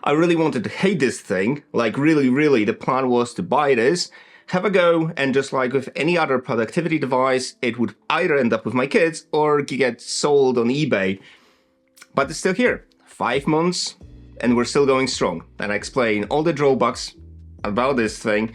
I really wanted to hate this thing, like really, the plan was to buy this, have a go, and just like with any other productivity device, it would either end up with my kids or get sold on eBay. But it's still here. 5 months, and we're still going strong. And I explain all the drawbacks about this thing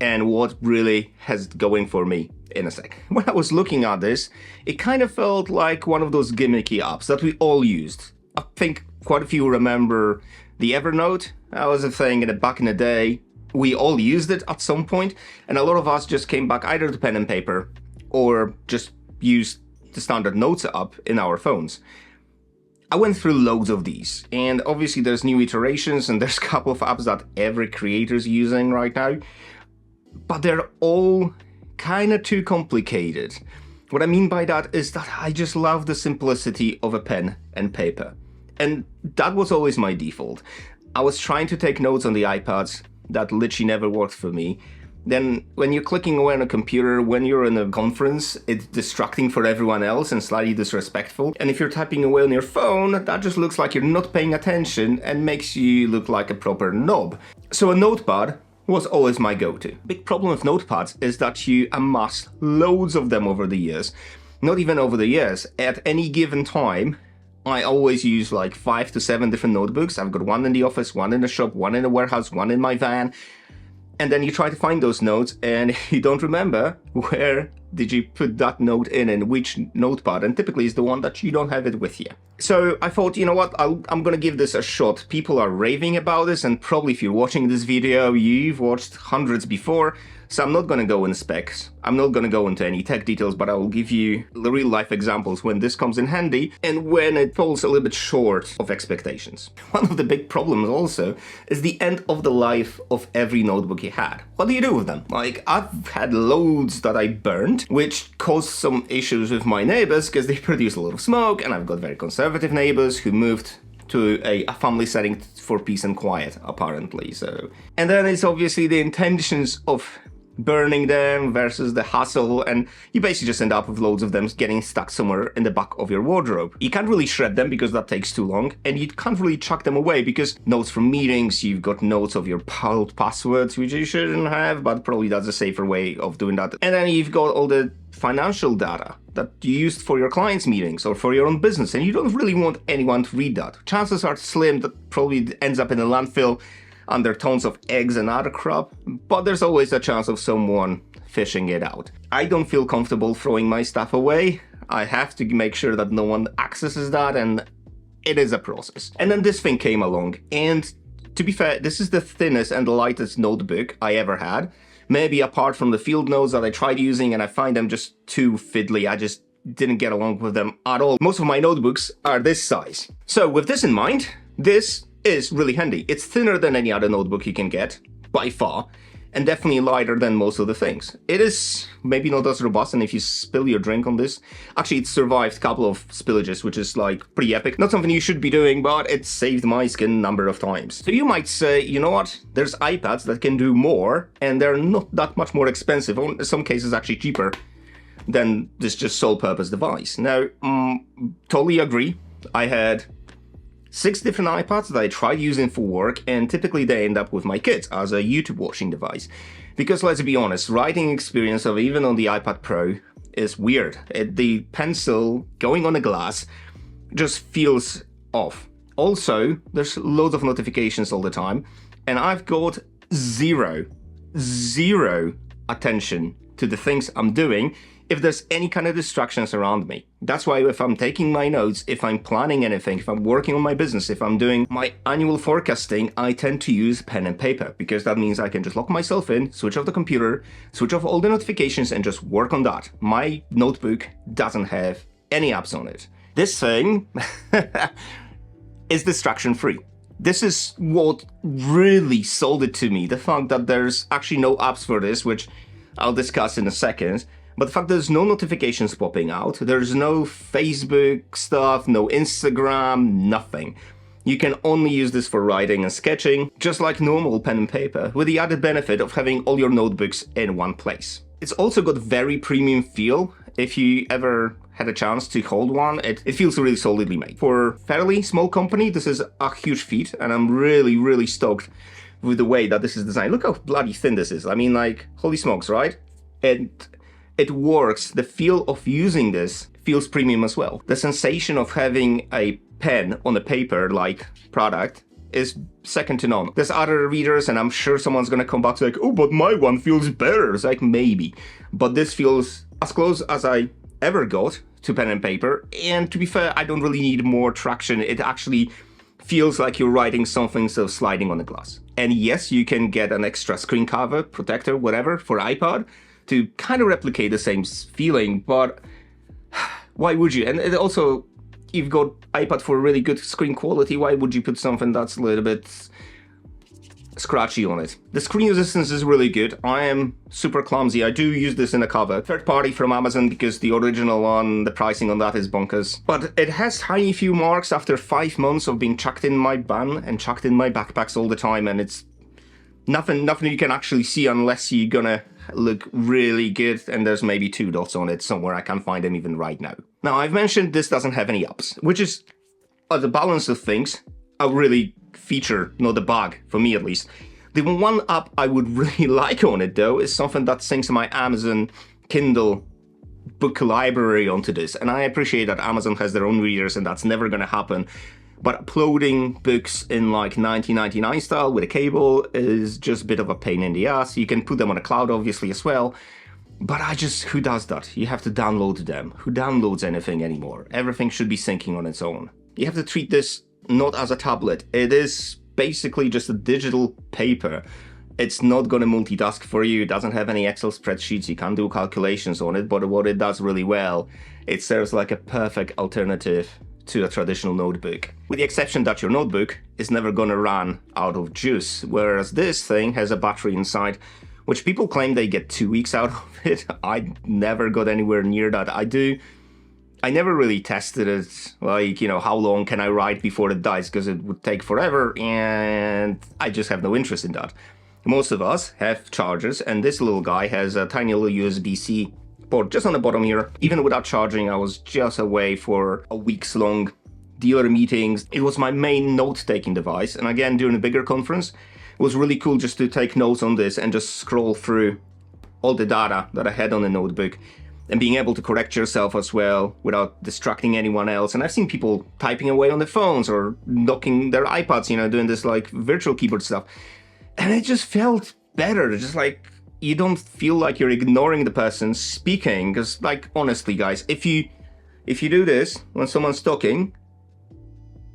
and what really has it going for me in a sec. When I was looking at this, it kind of felt like one of those gimmicky apps that we all used. I think quite a few remember the Evernote. That was a thing back in the day. We all used it at some point, and a lot of us just came back either to pen and paper or just used the standard notes app in our phones. I went through loads of these, and obviously there's new iterations and there's a couple of apps that every creator's using right now, but they're all kind of too complicated. What I mean by that is that I just love the simplicity of a pen and paper. And that was always my default. I was trying to take notes on the iPads. That literally never worked for me. Then when you're clicking away on a computer, when you're in a conference, it's distracting for everyone else and slightly disrespectful. And if you're typing away on your phone, that just looks like you're not paying attention and makes you look like a proper knob. So a notepad was always my go-to. Big problem with notepads is that you amass loads of them over the years. Not even over the years. At any given time, I always use like 5 to 7 different notebooks. I've got one in the office, one in the shop, one in the warehouse, one in my van. And then you try to find those notes and you don't remember where did you put that note in which notepad, and typically it's the one that you don't have it with you. So I thought, you know what, I'm gonna give this a shot. People are raving about this, and probably if you're watching this video, you've watched hundreds before. So I'm not gonna go in specs, I'm not gonna go into any tech details, but I will give you real life examples when this comes in handy and when it falls a little bit short of expectations. One of the big problems also is the end of the life of every notebook you had. What do you do with them? Like, I've had loads that I burned, which caused some issues with my neighbors because they produce a lot of smoke, and I've got very conservative neighbors who moved to a family setting for peace and quiet, apparently. So, and then it's obviously the intentions of burning them versus the hassle, and you basically just end up with loads of them getting stuck somewhere in the back of your wardrobe. You can't really shred them because that takes too long, and you can't really chuck them away because notes from meetings, you've got notes of your old passwords, which you shouldn't have, but probably that's a safer way of doing that. And then you've got all the financial data that you used for your clients' meetings or for your own business, and you don't really want anyone to read that. Chances are slim that probably ends up in a landfill under tons of eggs and other crap, but there's always a chance of someone fishing it out. I don't feel comfortable throwing my stuff away. I have to make sure that no one accesses that, and it is a process. And then this thing came along, and to be fair, this is the thinnest and the lightest notebook I ever had. Maybe apart from the field notes that I tried using, and I find them just too fiddly. I just didn't get along with them at all. Most of my notebooks are this size. So with this in mind, this is really handy. It's thinner than any other notebook you can get, by far, and definitely lighter than most of the things. It is maybe not as robust, and if you spill your drink on this, actually it survived a couple of spillages, which is like pretty epic. Not something you should be doing, but it saved my skin a number of times. So you might say, you know what, there's iPads that can do more, and they're not that much more expensive, or in some cases actually cheaper than this just sole purpose device. Now, totally agree. I had 6 different iPads that I tried using for work, and typically they end up with my kids as a YouTube watching device. Because let's be honest, writing experience of even on the iPad Pro is weird. The pencil going on a glass just feels off. Also, there's loads of notifications all the time, and I've got zero attention to the things I'm doing if there's any kind of distractions around me. That's why if I'm taking my notes, if I'm planning anything, if I'm working on my business, if I'm doing my annual forecasting, I tend to use pen and paper, because that means I can just lock myself in, switch off the computer, switch off all the notifications, and just work on that. My notebook doesn't have any apps on it. This thing is distraction-free. This is what really sold it to me, the fact that there's actually no apps for this, which I'll discuss in a second. But the fact there's no notifications popping out, there's no Facebook stuff, no Instagram, nothing. You can only use this for writing and sketching, just like normal pen and paper, with the added benefit of having all your notebooks in one place. It's also got very premium feel. If you ever had a chance to hold one, it feels really solidly made. For a fairly small company, this is a huge feat, and I'm really, really stoked with the way that this is designed. Look how bloody thin this is. I mean, like, holy smokes, right? It works. The feel of using this feels premium as well. The sensation of having a pen on a paper-like product is second to none. There's other readers, and I'm sure someone's gonna come back to like, oh, but my one feels better. It's like, maybe. But this feels as close as I ever got to pen and paper. And to be fair, I don't really need more traction. It actually feels like you're writing something instead of sliding on the glass. And yes, you can get an extra screen cover, protector, whatever, for iPad to kind of replicate the same feeling, but why would you? And also, you've got iPad for really good screen quality, why would you put something that's a little bit scratchy on it? The screen resistance is really good. I am super clumsy. I do use this in a cover. Third party from Amazon, because the original one, the pricing on that is bonkers. But it has tiny few marks after 5 months of being chucked in my van and chucked in my backpacks all the time, and it's nothing you can actually see unless you're gonna look really good, and there's maybe 2 dots on it somewhere. I can't find them even right now. Now, I've mentioned this doesn't have any apps, which is, as a balance of things, a really feature, not a bug, for me at least. The one app I would really like on it, though, is something that syncs my Amazon Kindle book library onto this, and I appreciate that Amazon has their own readers and that's never gonna happen. But uploading books in like 1999 style with a cable is just a bit of a pain in the ass. You can put them on a cloud obviously as well, but who does that? You have to download them. Who downloads anything anymore? Everything should be syncing on its own. You have to treat this not as a tablet. It is basically just a digital paper. It's not gonna multitask for you. It doesn't have any Excel spreadsheets. You can't do calculations on it, but what it does really well, it serves like a perfect alternative to a traditional notebook. With the exception that your notebook is never gonna run out of juice, whereas this thing has a battery inside, which people claim they get 2 weeks out of it. I never got anywhere near that. I never really tested it, like, you know, how long can I write before it dies, because it would take forever, and I just have no interest in that. Most of us have chargers, and this little guy has a tiny little USB-C port just on the bottom here. Even without charging, I was just away for a week's long dealer meetings. It was my main note-taking device, and again, during a bigger conference, it was really cool just to take notes on this and just scroll through all the data that I had on the notebook, and being able to correct yourself as well without distracting anyone else. And I've seen people typing away on their phones or knocking their iPads, you know, doing this like virtual keyboard stuff. And it just felt better, just like you don't feel like you're ignoring the person speaking. Because, like, honestly, guys, if you do this when someone's talking,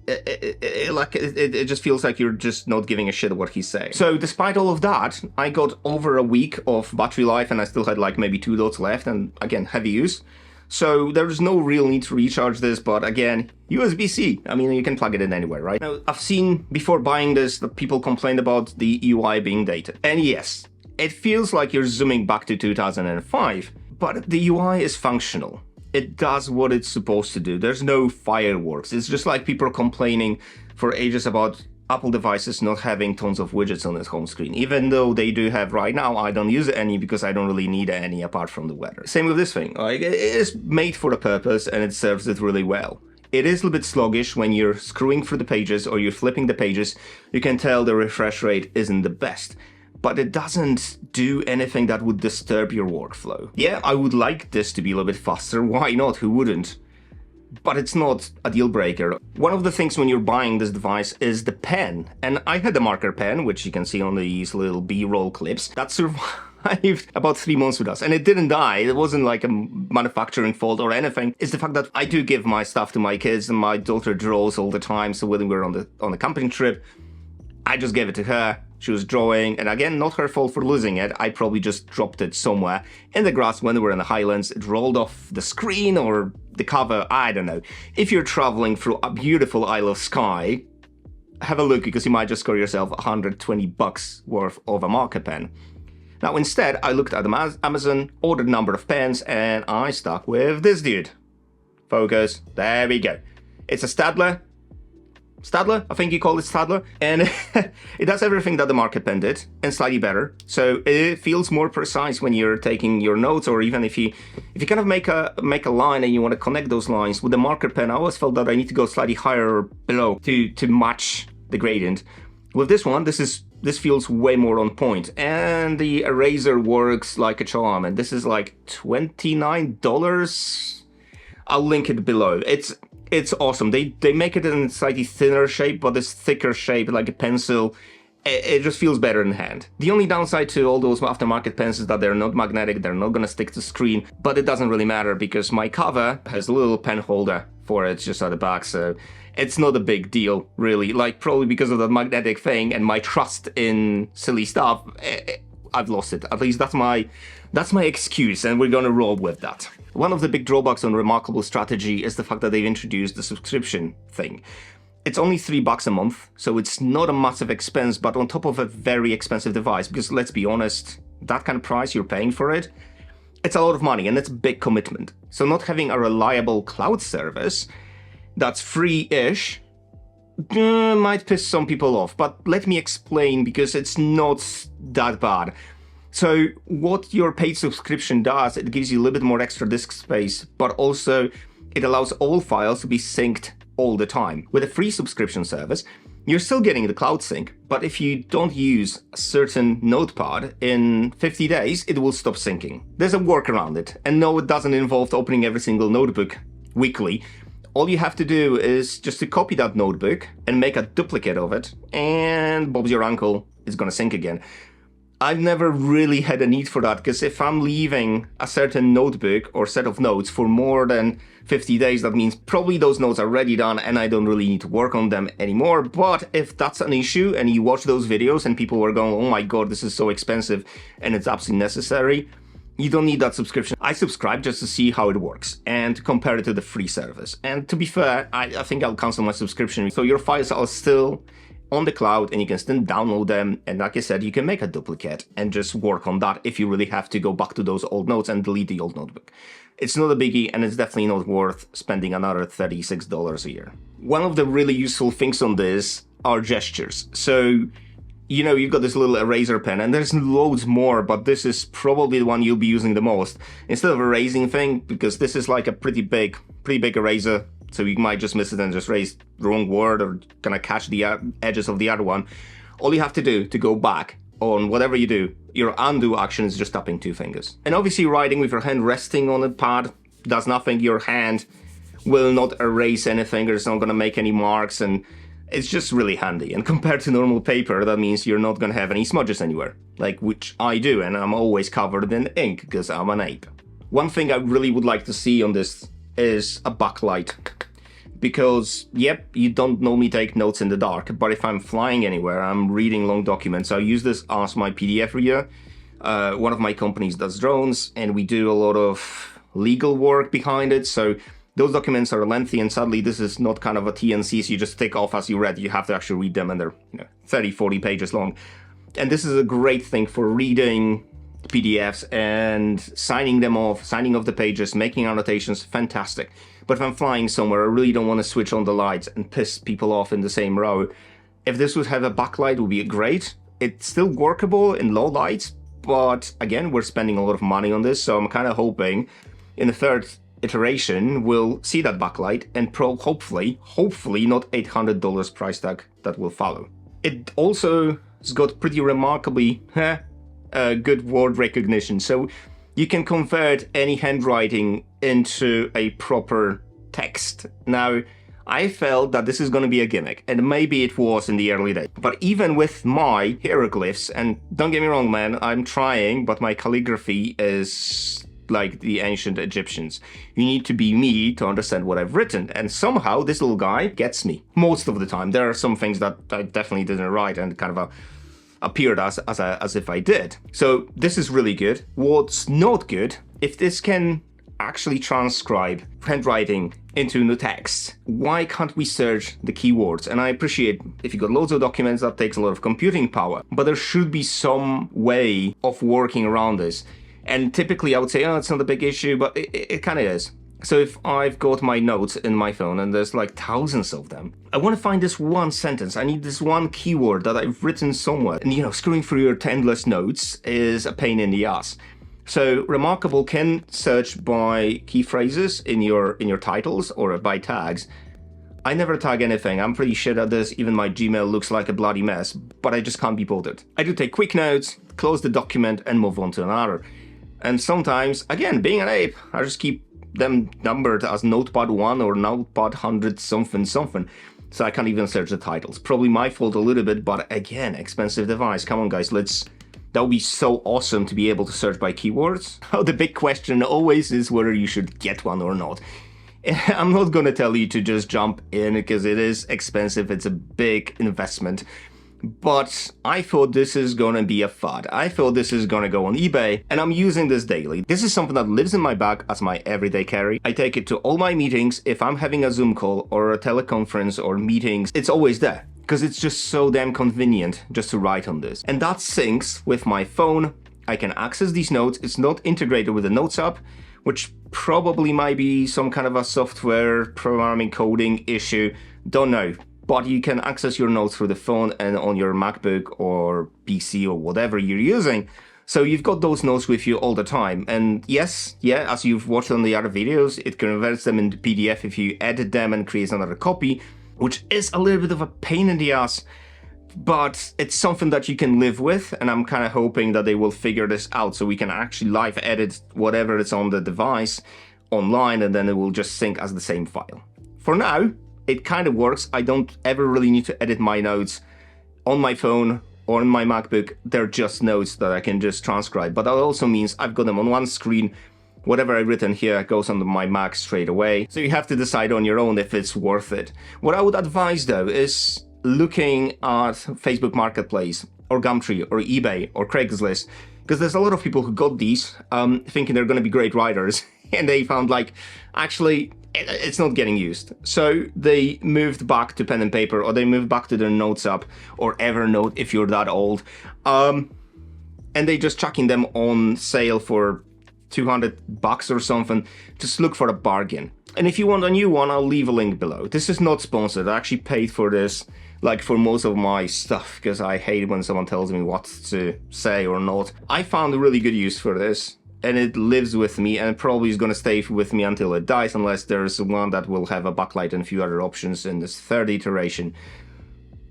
it just feels like you're just not giving a shit what he's saying. So despite all of that, I got over a week of battery life, and I still had like maybe 2 dots left, and again, heavy use. So there's no real need to recharge this, but again, USB-C. I mean, you can plug it in anywhere, right? Now, I've seen before buying this that people complained about the UI being dated. And yes, it feels like you're zooming back to 2005, but the UI is functional. It does what it's supposed to do. There's no fireworks. It's just like people complaining for ages about Apple devices not having tons of widgets on its home screen. Even though they do have right now, I don't use any because I don't really need any apart from the weather. Same with this thing. Like, it is made for a purpose and it serves it really well. It is a little bit sluggish when you're screwing through the pages or you're flipping the pages. You can tell the refresh rate isn't the best, but it doesn't do anything that would disturb your workflow. Yeah, I would like this to be a little bit faster. Why not? Who wouldn't? But it's not a deal breaker. One of the things when you're buying this device is the pen. And I had the marker pen, which you can see on these little B-roll clips, that survived about 3 months with us. And it didn't die. It wasn't like a manufacturing fault or anything. It's the fact that I do give my stuff to my kids, and my daughter draws all the time. So when we were on the camping trip, I just gave it to her. She was drawing, and again, not her fault for losing it. I probably just dropped it somewhere in the grass when we were in the Highlands. It rolled off the screen or the cover, I don't know. If you're traveling through a beautiful Isle of Skye, have a look, because you might just score yourself $120 worth of a marker pen. Now, instead, I looked at Amazon, ordered a number of pens, and I stuck with this dude. Focus, there we go. It's a Stadler. Stadler, I think you call it Stadler, and it does everything that the marker pen did, and slightly better. So it feels more precise when you're taking your notes, or even if you kind of make a line and you want to connect those lines. With the marker pen, I always felt that I need to go slightly higher or below to match the gradient. With this one, this feels way more on point, and the eraser works like a charm, and this is like $29. I'll link it below. It's awesome. They make it in a slightly thinner shape, but this thicker shape, like a pencil, it just feels better in hand. The only downside to all those aftermarket pens is that they're not magnetic, they're not gonna stick to the screen, but it doesn't really matter because my cover has a little pen holder for it just at the back, so it's not a big deal, really. Like, probably because of that magnetic thing and my trust in silly stuff, I've lost it. At least that's my excuse, and we're gonna roll with that. One of the big drawbacks on Remarkable Strategy is the fact that they've introduced the subscription thing. It's only $3 a month, so it's not a massive expense, but on top of a very expensive device, because let's be honest, that kind of price you're paying for it, it's a lot of money and it's a big commitment. So not having a reliable cloud service that's free-ish might piss some people off, but let me explain because it's not that bad. So what your paid subscription does, it gives you a little bit more extra disk space, but also it allows all files to be synced all the time. With a free subscription service, you're still getting the cloud sync, but if you don't use a certain notepad, in 50 days, it will stop syncing. There's a workaround it, and no, it doesn't involve opening every single notebook weekly. All you have to do is just to copy that notebook and make a duplicate of it, and Bob's your uncle, it's gonna sync again. I've never really had a need for that, because if I'm leaving a certain notebook or set of notes for more than 50 days, that means probably those notes are already done and I don't really need to work on them anymore. But if that's an issue and you watch those videos and people were going, oh my god, this is so expensive and it's absolutely necessary, you don't need that subscription. I subscribe just to see how it works and to compare it to the free service. And to be fair, I think I'll cancel my subscription. So your files are still on the cloud and you can still download them, and like I said, you can make a duplicate and just work on that if you really have to go back to those old notes and delete the old notebook. It's not a biggie, and it's definitely not worth spending another $36 a year. One of the really useful things on this are gestures. So, you know, you've got this little eraser pen, and there's loads more, but this is probably the one you'll be using the most. Instead of a erasing thing, because this is like a pretty big eraser, so you might just miss it and just erase the wrong word or kind of catch the edges of the other one. All you have to do to go back on whatever you do, your undo action is just tapping 2 fingers. And obviously writing with your hand resting on the pad does nothing. Your hand will not erase anything, or it's not going to make any marks, and it's just really handy. And compared to normal paper, that means you're not going to have any smudges anywhere, like which I do, and I'm always covered in ink because I'm an ape. One thing I really would like to see on this is a backlight, because yep, you don't normally take notes in the dark, but if I'm flying anywhere, I'm reading long documents, I use this as my PDF reader. One of my companies does drones, and we do a lot of legal work behind it, so those documents are lengthy, and sadly this is not kind of a TNC, so you just tick off as you read. You have to actually read them, and they're 30-40 pages long. And this is a great thing for reading PDFs and signing them off, signing off the pages, making annotations, fantastic. But if I'm flying somewhere, I really don't want to switch on the lights and piss people off in the same row. If this would have a backlight, it would be great. It's still workable in low lights, but again, we're spending a lot of money on this, so I'm kind of hoping in the third iteration we'll see that backlight, and hopefully not $800 price tag that will follow. It also has got pretty remarkably good word recognition, so you can convert any handwriting into a proper text. Now, I felt that this is going to be a gimmick, and maybe it was in the early days, but even with my hieroglyphs, and don't get me wrong, man, I'm trying, but my calligraphy is like the ancient Egyptians. You need to be me to understand what I've written, and somehow this little guy gets me most of the time. There are some things that I definitely didn't write and kind of appeared as if I did. So this is really good. What's not good, if this can actually transcribe handwriting into new text, why can't we search the keywords? And I appreciate if you got loads of documents, that takes a lot of computing power, but there should be some way of working around this. And typically I would say, oh, it's not a big issue, but it kind of is. So if I've got my notes in my phone and there's like thousands of them, I want to find this one sentence. I need this one keyword that I've written somewhere. And you know, scrolling through your endless notes is a pain in the ass. So Remarkable can search by key phrases in your titles or by tags. I never tag anything. I'm pretty shit at this. Even my Gmail looks like a bloody mess, but I just can't be bothered. I do take quick notes, close the document, and move on to another. And sometimes, again, being an ape, I just keep them numbered as Notepad 1 or Notepad 100 something something. So I can't even search the titles. Probably my fault a little bit, but again, expensive device. Come on, guys, that would be so awesome to be able to search by keywords. Oh, the big question always is whether you should get one or not. I'm not gonna tell you to just jump in because it is expensive, it's a big investment. But I thought this is gonna be a fad. I thought this is gonna go on eBay, and I'm using this daily. This is something that lives in my bag as my everyday carry. I take it to all my meetings. If I'm having a Zoom call or a teleconference or meetings, it's always there. Because it's just so damn convenient just to write on this. And that syncs with my phone. I can access these notes. It's not integrated with the Notes app, which probably might be some kind of a software programming coding issue. Don't know. But you can access your notes through the phone and on your MacBook or PC or whatever you're using. So you've got those notes with you all the time. And yes, yeah, as you've watched on the other videos, it converts them into PDF if you edit them and creates another copy, which is a little bit of a pain in the ass, but it's something that you can live with, and I'm kind of hoping that they will figure this out so we can actually live edit whatever is on the device online, and then it will just sync as the same file. For now, it kind of works. I don't ever really need to edit my notes on my phone or on my MacBook. They're just notes that I can just transcribe, but that also means I've got them on one screen. Whatever I've written here goes onto my Mac straight away. So you have to decide on your own if it's worth it. What I would advise though is looking at Facebook Marketplace or Gumtree or eBay or Craigslist, because there's a lot of people who got these thinking they're going to be great writers, and they found like, actually, it's not getting used. So they moved back to pen and paper, or they moved back to their Notes app or Evernote if you're that old. And they just chucking them on sale for $200 or something. Just look for a bargain. And if you want a new one, I'll leave a link below. This is not sponsored. I actually paid for this, like for most of my stuff, because I hate when someone tells me what to say or not. I found a really good use for this, and it lives with me, and probably is going to stay with me until it dies, unless there's one that will have a backlight and a few other options in this third iteration.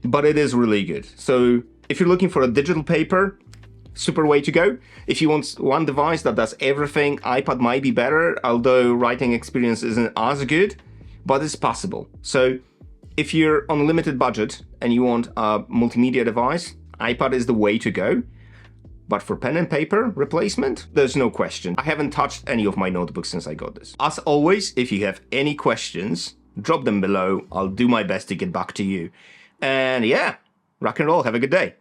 But it is really good. So if you're looking for a digital paper, super way to go. If you want one device that does everything, iPad might be better, although writing experience isn't as good, but it's possible. So if you're on a limited budget and you want a multimedia device, iPad is the way to go. But for pen and paper replacement, there's no question. I haven't touched any of my notebooks since I got this. As always, if you have any questions, drop them below. I'll do my best to get back to you. And yeah, rock and roll. Have a good day.